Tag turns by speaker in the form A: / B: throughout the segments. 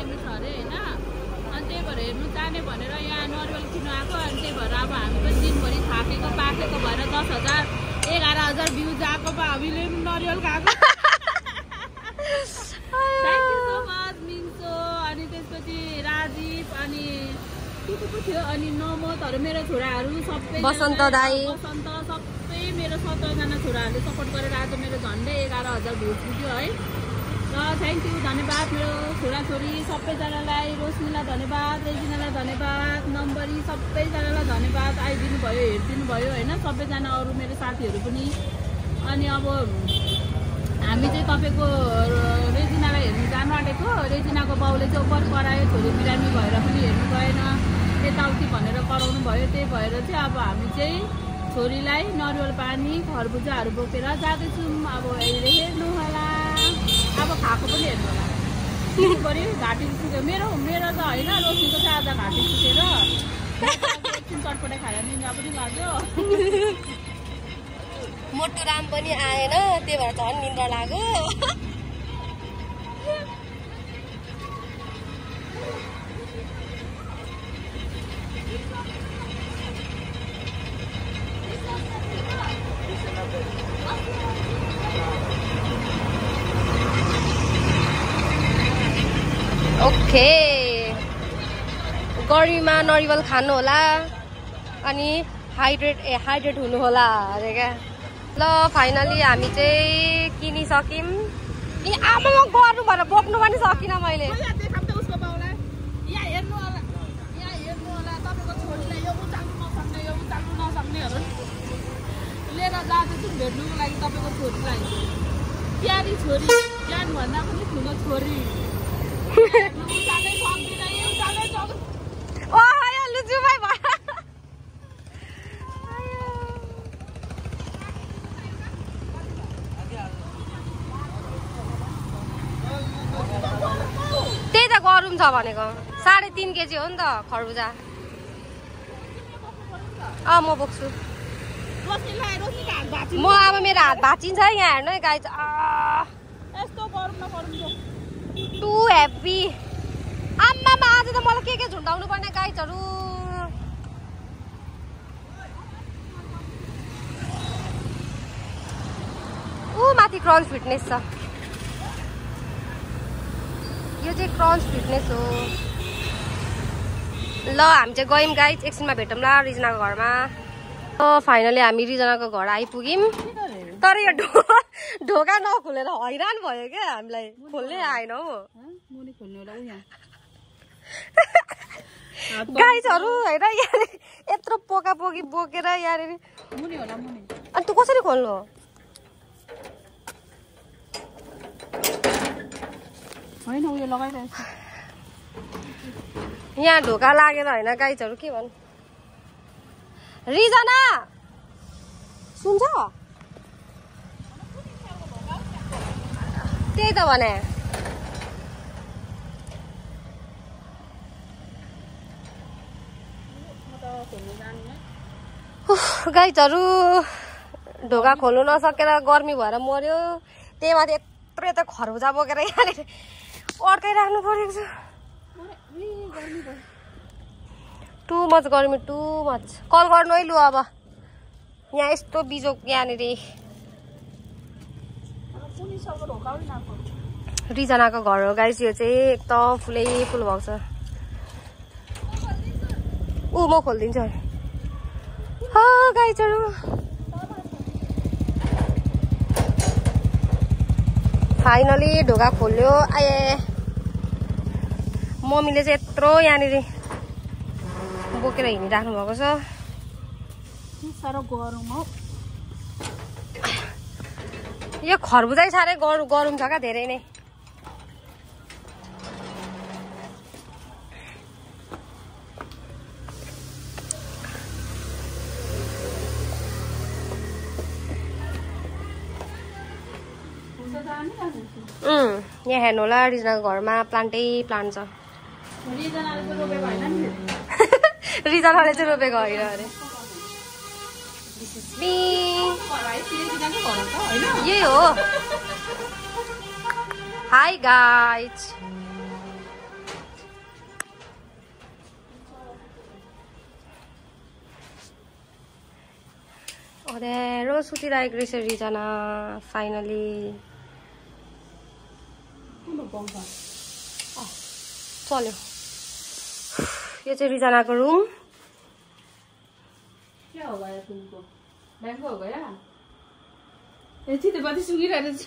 A: टाइमले छ अरे होइन। अनि त्यही भएर हेर्नु जाने भनेर यहाँ नरिवल किन्नु आएको। अनि त्यही भएर अब हामी पनि दिनभरि थाकेको पाकेको भएर 10,000 11,000 भ्युज आएको पो हामीले पनि नरिवल खाएको। Thank you so much Minso. अनि त्यसपछि राजीव अनि के को थियो अनि नमतहरू मेरो छोराहरू सबै
B: बसन्त दाई
A: बसन्त सबै मेरो 17जना छोराहरूले सपोर्ट गरेर आज मेरो झन्डै 11,000 भ्युज पुग्यो है। र थ्याङ्क यू धन्यवाद मेरो छोराछोरी सबैजनालाई। रोशनीलाई धन्यवाद, रेजिनालाई धन्यवाद, नम्बरी सबैजनालाई धन्यवाद। आइदिनु भयो हेरिदिनु भयो होइन सबैजना अरू मेरो साथीहरू पनि। अनि अब हामी चाहिँ तपाईँको रेजिनालाई हेर्नु जानु आँटेको। रेजिनाको बाउले चाहिँ ओपर करायो छोरी बिरामी भएर पनि हेर्नु गएन यताउति भनेर कराउनु भयो। त्यही भएर चाहिँ अब हामी चाहिँ छोरीलाई नरिवल पानी खरबुजाहरू बोकेर जाँदैछौँ। अब हेर्नु होला अब खाएको पनि हेर्नु होला पऱ्यो। घाँटी सुक्यो मेरो त होइन रोशनीको चाहिँ आज घाँटी सुकेर एकछिन चटपटाइ खाएर निन्द्रा पनि लाग्यो।
B: मोटु राम पनि आएन त्यही भएर झन् निन्द्रा लाग्यो। ओके गर्मीमा नरिवल खानु होला अनि हाइड्रेट हुनु होला अरे क्या। ल फाइनली हामी चाहिँ किनिसक्यौँ। ए आमा गर्नु भएर बोक्नु पनि सकिनँ मैले।
A: लिएर जाँदैछौँ भेट्नुको लागि तपाईँको छोरीलाई। प्यारी छोरी ज्ञान भन्दा पनि ठुलो छोरी।
B: त्यही त गरौँ छ भनेको 3.5 केजी हो नि त खरबुजा। म बोक्छु। म अब मेरो हात भाँचिन्छ यहाँ हेर्नु है गाई टु हेभी। आम्मामा आज त मलाई के झुन्डाउनु पर्ने गाइजहरू। माथि क्रन्च फिटनेस छ। यो चाहिँ क्रन्च फिटनेस हो। ल हामी चाहिँ गयौँ गाइज एकछिनमा भेटौँला रिजनाको घरमा। फाइनली हामी रिजनाको घर आइपुग्यौँ। तर यो ढोका नखोलेर हैरान भयो क्या हामीलाई। खोल्नै आएन हो गाइजहरू हेर यहाँ यत्रो पोका पोकी बोकेर यहाँनिर। अनि तँ कसरी खोल्नु?
A: होइन उयो लगाइरहेको
B: यहाँ ढोका लागेर होइन गाइजहरू के भन्नु। रिजना सुन्छ त्यही त भने। गाइजहरू ढोका खोल्नु नसकेर गर्मी भएर मर्यो। त्यही माथि यत्रो यत्रो खरबुजा बोकेर यहाँनिर अड्काइराख्नु परेको छ। टु मच गर्मी टु मच। कल गर्नु है लु अब यहाँ यस्तो बिजोक यहाँनिर। रिजनाको घर हो गाइस यो चाहिँ एकदम फुलै फुल भएको छ। म खोलिदिन्छु गाइजहरू। फाइनली ढोका खोल्यो। आए मम्मीले चाहिँ यत्रो यहाँनिर बोकेर हिँडिराख्नु भएको छ। यो खरबुजै साह्रै गरौँ छ क्या धेरै नै। यहाँ हेर्नु होला रिजनाको घरमा प्लान्टै प्लान्ट छ। रिजनाले चाहिँ रोपेको होइन अरे। यही हो। हाई गाइज अँध्यारो सुतिरहेको रहेछ रिजना फाइनली चल्यो यो चाहिँ रिजनाको रुम
A: क्या हो गया तुमको बैंको हो गया यति त बत्ती सुकिरहेको छ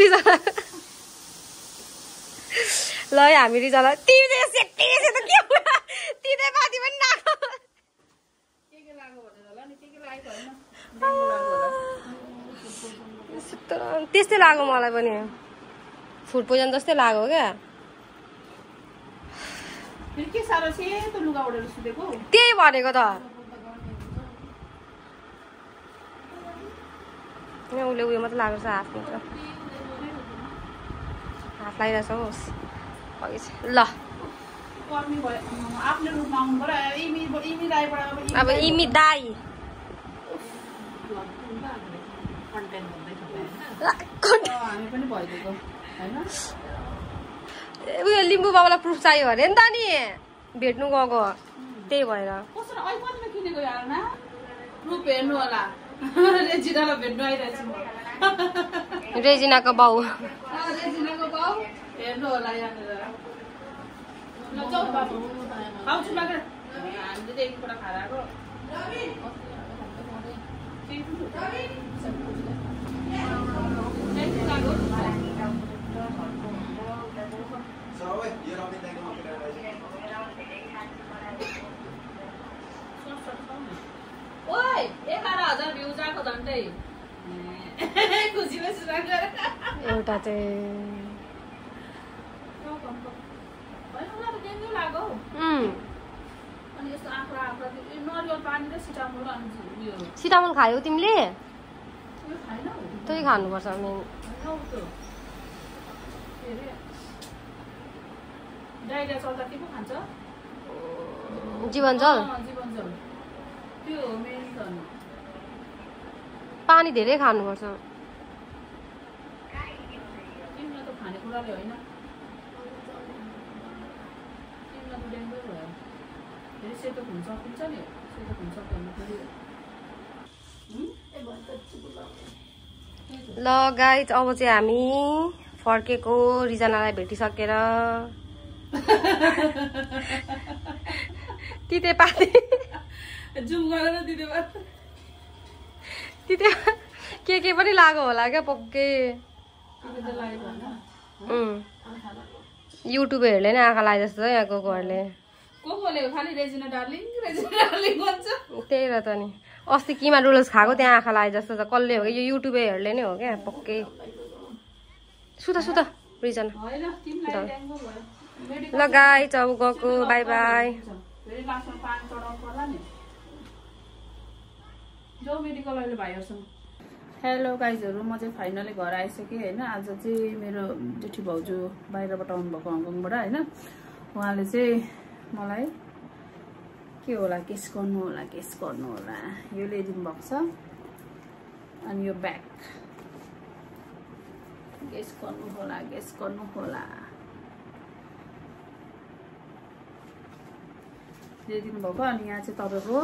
B: रिजना ल हामी रिजना तिमी सेक्टिरहेछ त के कुरा तिनै माथि पनि नाको
A: के लाग्यो भनेर होला नि के लागेको हैन बैंको लाग्यो होला
B: त्यस्तै लाग्यो मलाई पनि फुड पोइजन जस्तै लाग्यो क्या
A: फेरि के सारो सेतो लुगा ओढेर सुतेको
B: त्यही भनेको त उसले उयो मात्रै लागेको छ हात मात्र हात लगाइरहेछ होस् ल
A: कर्मी भयो आफ्नो रुममा आउनु पर्यो इमी दाइबाट
B: अब इमी दाई
A: हामी पनि भइदिएको हैन
B: उयो लिम्बू बाबालाई प्रुफ चाहियो अरे नि त नि भेट्नु गएको त्यही भएर
A: कसरी अहिले कतिमा किनेको यार न प्रुफ हेर्नु होला रेजिनालाई भेट्नु आइरहेछु म
B: रेजिनाको बाउ
A: रेजिनाको बाउ हेर्नु होला यहाँनिर ल जाऊ बाबु खाउँछु मात्र हामीले त एकपल्ट खाएर आएको ओइ 11,000 भ्युज आएको झन्डै खुसीले सुनाएको
B: एउटा चाहिँ
A: लाग्यो अनि यस्तो आँक्रा आँक्रा नरिवल पानी र सिटामोल अनि उयो
B: सिटामोल खायौ तिमीले
A: उयो खाएनौ
B: त्यही खानुपर्छ मेन
A: डाइरिया चल्दा के पो खान्छ
B: जीवनजल
A: जीवनजल त्यो हो मेन त
B: पानी धेरै खानुपर्छ
A: तिमीलाई त खानेकुराले होइन तिमीलाई त डेङ्गु भयो फेरि सेतो खुन सकिन्छ नि सेतो खुन सक्दैन फेरि
B: ल गाइज अब चाहिँ हामी फर्केको रिजनालाई भेटिसकेर तितेपाती
A: जुम गरेर
B: तिते के पनि लाग्यो होला क्या पक्कै युट्युबरहरूले नै आँखा लागे जस्तो यहाँ गएकोहरूले
A: कोले खाली रेजिना डार्लिङ भन्छ
B: त्यही र त नि अस्ति किमा डुलस खाएको त्यहाँ आँखा लागे जस्तो छ कसले हो यो युट्युबरहरूले नै हो क्या पक्कै सुता सुता रिजन ल गाइज अब गएको बाई बाई
A: हेलो गाइजहरू म चाहिँ फाइनली घर आइसकेँ होइन आज चाहिँ मेरो जेठी भाउजू बाहिरबाट आउनुभएको हङकङबाट होइन उहाँले चाहिँ मलाई के होला केस गर्नु होला यो ल्याइदिनु भएको छ अनि यो ब्याग गेस गर्नु होला ल्याइदिनु भएको अनि यहाँ चाहिँ तपाईँको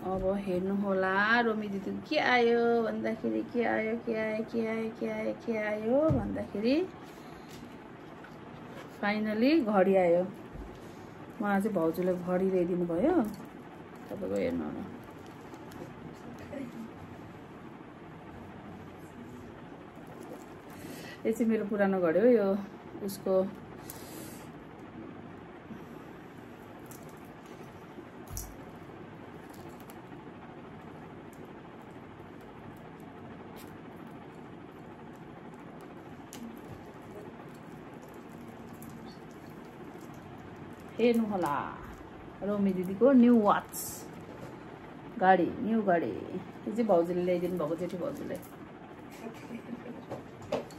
A: अब हेर्नु होला रोमी दिदी के आयो भन्दाखेरि भन्दाखेरि फाइनली घडी आयो मलाई चाहिँ भाउजूले घडी ल्याइदिनु भयो तपाईँको हेर्नु होला यो चाहिँ मेरो पुरानो घडी हो यो उसको हेर्नु होला रोमी दिदीको न्यू वाच न्यू गाडी यो चाहिँ भाउजूले ल्याइदिनु भएको जेठी भाउजूले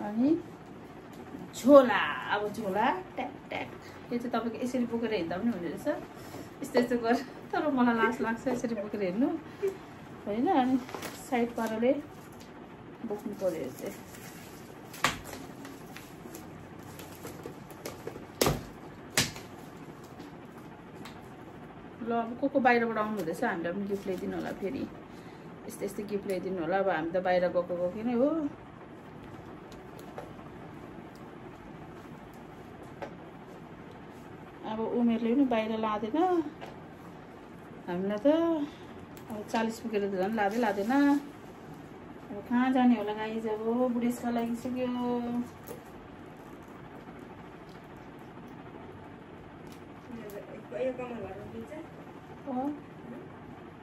A: अनि झोला अब झोला ट्याक ट्याक यो चाहिँ तपाईँको यसरी बोकेर हिँड्दा पनि हुने रहेछ यस्तो गर तर मलाई लाज लाग्छ यसरी बोकेर हिँड्नु होइन अनि साइड पाराले बोक्नु पर्यो यो चाहिँ ल अब को बाहिरबाट आउनु हुँदैछ हामीलाई पनि गिफ्ट ल्याइदिनु होला फेरि यस्तै यस्तै गिफ्ट ल्याइदिनु होला अब हामी त बाहिर गएको नै हो अब उमेरले पनि बाहिर लाँदैन हामीलाई त अब 40 पुगेर त झन् लाँदैन अब कहाँ जाने होला गाइज अब बुढेसकाल लागिसक्यो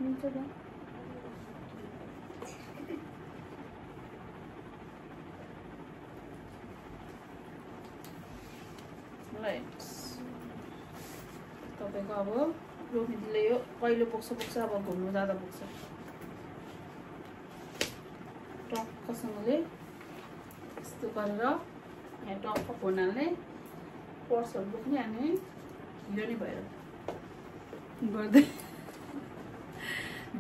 A: हुन्छ त तपाईँको अब रोमिदीले यो कहिले पुग्छ अब घुम्नु जाँदा पुग्छ टक्कसँगले यस्तो गरेर यहाँ टक्क फोन हाल्ने पर्सहरू बोक्ने हामी हिँड्यो नि भएर गर्दै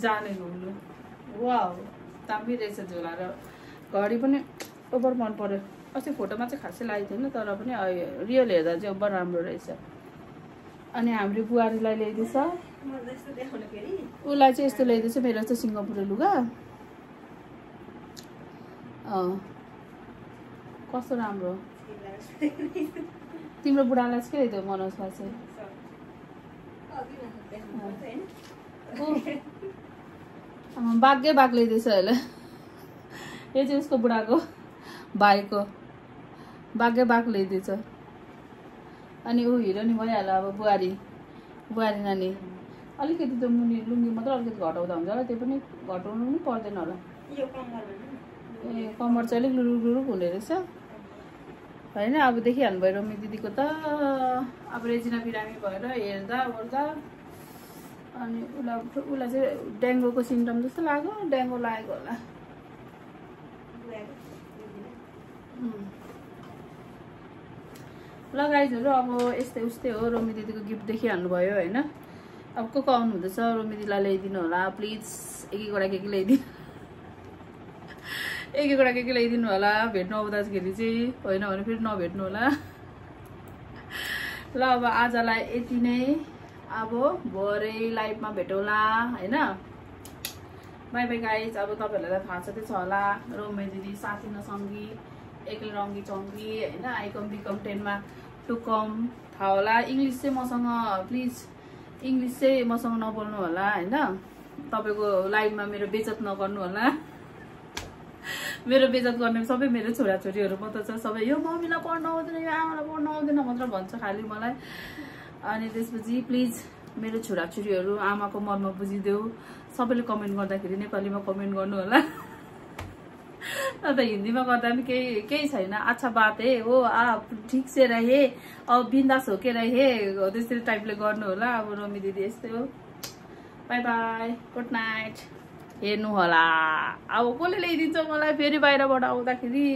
A: जाने घुम्नु वाउ दामी रहेछ झोला र घडी पनि ओभर मन पर्यो अस्ति फोटोमा चाहिँ खासै लागेको थिएन तर पनि रियल हेर्दा चाहिँ ओभर राम्रो रहेछ अनि हाम्रो बुहारीलाई ल्याइदिएछ उसलाई चाहिँ यस्तो ल्याइदिएछ मेरो चाहिँ सिङ्गापुरे लुगा कस्तो राम्रो तिम्रो बुढालाई चाहिँ के ल्याइदियो मनोजलाई चाहिँ बाघै बाघ ल्याइदिएछ अहिले यो चाहिँ उसको बुढाको भाइको बाघै बाघ ल्याइदिएछ अनि ऊ हिरो नि भइहाल्यो अब बुहारी नानी अलिकति त मुनि लुङ्गी मात्र अलिकति घटाउँदा हुन्छ होला त्यो पनि घटाउनु पनि पर्दैन होला ए कम्मर चाहिँ अलिक लुरुक हुने रहेछ होइन अब देखिहाल्नु भयो रोमी दिदीको त अब रेजिना बिरामी भएर हेर्दा ओर्दा अनि उसलाई चाहिँ डेङ्गुको सिम्टम जस्तो लाग्यो डेङ्गु लागेको होला लगाइजहरू अब यस्तै उस्तै हो रोमी दिदीको गिफ्ट देखिहाल्नु भयो होइन अब को आउनु हुँदैछ रोमी दिदीलाई ल्याइदिनु होला प्लिज एक एकवटा के ल्याइदिनु होला भेट्नु आउँदाखेरि चाहिँ होइन भने फेरि नभेट्नु होला ल अब आजलाई यति नै अब भरे लाइभमा भेटौँला होइन बाई बाई गाइज अब तपाईँहरूलाई थाहा छँदै छ होला रोमी दिदी साथी नसँगी एक्लै रङ्गी चङ्गी होइन आइकम बिकम 10मा टुकम थाहा होला इङ्ग्लिस चाहिँ मसँग प्लिज इङ्ग्लिस चाहिँ मसँग नबोल्नु होला होइन तपाईँको लाइभमा मेरो बेइज्जत नगर्नु होला मेरो बेइज्जत गर्ने सबै मेरो छोराछोरीहरू मात्र छ सबै यो मम्मीलाई पढ्न आउँदैन यो आमालाई पढ्न आउँदैन मात्र भन्छ खालि मलाई अनि त्यसपछि प्लिज मेरो छोराछोरीहरू आमाको मनमा बुझिदेऊ सबैले कमेन्ट गर्दाखेरि नेपालीमा कमेन्ट गर्नु होला अन्त हिन्दीमा गर्दा पनि केही छैन अच्छा बात है हो ठिक से रहे अब बिन्दास हो के रहे हो त्यसरी टाइपले गर्नु होला अब रोमी दिदी यस्तै हो बाई बाई गुड नाइट हेर्नु होला अब कसले ल्याइदिन्छ मलाई फेरि बाहिरबाट आउँदाखेरि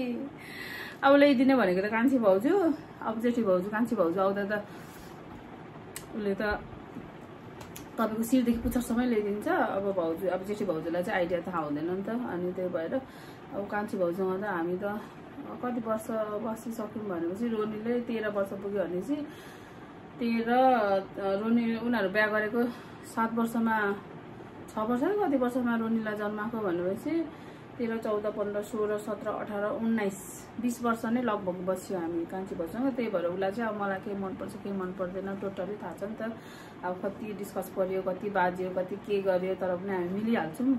A: अब ल्याइदिने भनेको त कान्छी भाउजू अब जेठी भाउजू कान्छी भाउजू आउँदा त उसले त तपाईँको शिरदेखि पुच्छरसम्म ल्याइदिन्छ अब भाउजू अब जेठी भाउजूलाई चाहिँ आइडिया थाहा हुँदैन नि त अनि त्यही भएर अब कान्छी भाउजूसँग त हामी त कति वर्ष बसिसक्यौँ भनेपछि रोनीले 13 वर्ष पुग्यो भनेपछि 13 रोनी उनीहरू बिहा गरेको 7 वर्षमा 6 वर्ष कति वर्षमा रोनीलाई जन्माएको भनेपछि 13, 14, 15, 16, 17, 18, 19, 20 वर्ष नै लगभग बस्यो हामी कान्छी भाउजूसँग त्यही भएर उसलाई चाहिँ अब मलाई के मनपर्छ के मन पर्दैन टोटली थाहा छ नि त अब कति डिस्कस पर्यो कति बाज्यो कति के गर्यो तर पनि हामी मिलिहाल्छौँ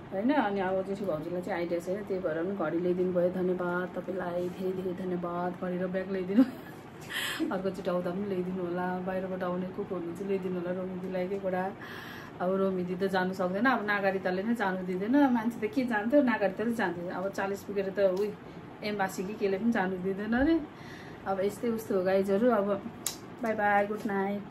A: होइन अनि अब जेठी भाउजूलाई चाहिँ आइडिया छैन त्यही भएर पनि घडी ल्याइदिनु भयो धन्यवाद तपाईँलाई धेरै धेरै धन्यवाद घडी र ब्याग ल्याइदिनु अर्कोचोटि आउँदा पनि ल्याइदिनु होला बाहिरबाट आउने को हुनुहुन्छ ल्याइदिनु होला रोमिदीलाई एक एकवटा अब रोमिदी त जानु सक्दैन अब नागरिकताले नै जानु दिँदैन मान्छे त के जान्थ्यो नागरिकताले जान्थ्यो अब 40 पुगेर त उही एम्बासी कि केले पनि जानु दिँदैन अरे अब यस्तै उस्तो हो गाइजहरू अब बाई बाई गुड नाइट